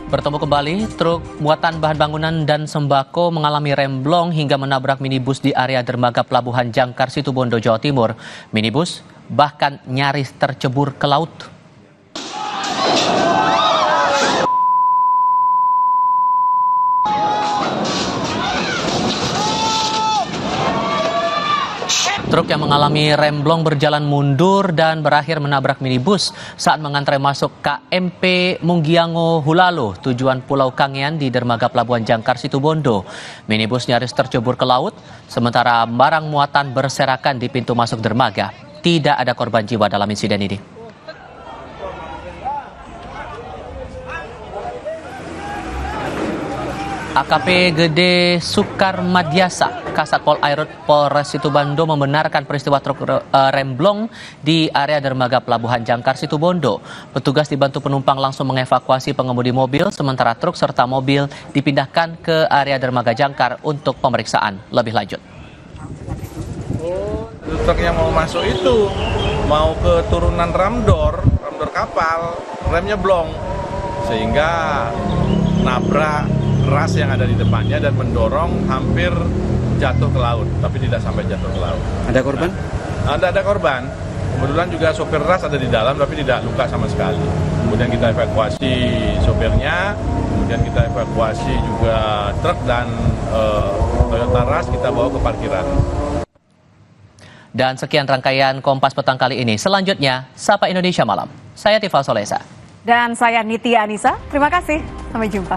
Bertemu kembali, truk muatan bahan bangunan dan sembako mengalami remblong hingga menabrak minibus di area dermaga Pelabuhan Jangkar, Situbondo, Jawa Timur. Minibus bahkan nyaris tercebur ke laut. Truk yang mengalami remblong berjalan mundur dan berakhir menabrak minibus saat mengantre masuk KMP Munggiango Hulalo, tujuan Pulau Kangean di dermaga Pelabuhan Jangkar, Situbondo. Minibus nyaris tercebur ke laut, sementara barang muatan berserakan di pintu masuk dermaga. Tidak ada korban jiwa dalam insiden ini. AKP Gede Sukarmadiasa, Kasat Pol Airut Polres Situbondo membenarkan peristiwa truk remblong di area dermaga Pelabuhan Jangkar, Situbondo. Petugas dibantu penumpang langsung mengevakuasi pengemudi mobil, sementara truk serta mobil dipindahkan ke area dermaga Jangkar untuk pemeriksaan lebih lanjut. Truk yang mau masuk itu mau ke turunan ramdor kapal, remnya blong sehingga nabrak ras yang ada di depannya dan mendorong hampir jatuh ke laut, tapi tidak sampai jatuh ke laut. Ada korban? Ada korban. Kebetulan juga sopir ras ada di dalam, tapi tidak luka sama sekali. Kemudian kita evakuasi sopirnya, kemudian kita evakuasi juga truk dan Toyota Ras kita bawa ke parkiran. Dan sekian rangkaian Kompas Petang kali ini. Selanjutnya, Sapa Indonesia Malam. Saya Tifal Solesa. Dan saya Nitya Anissa. Terima kasih. Sampai jumpa.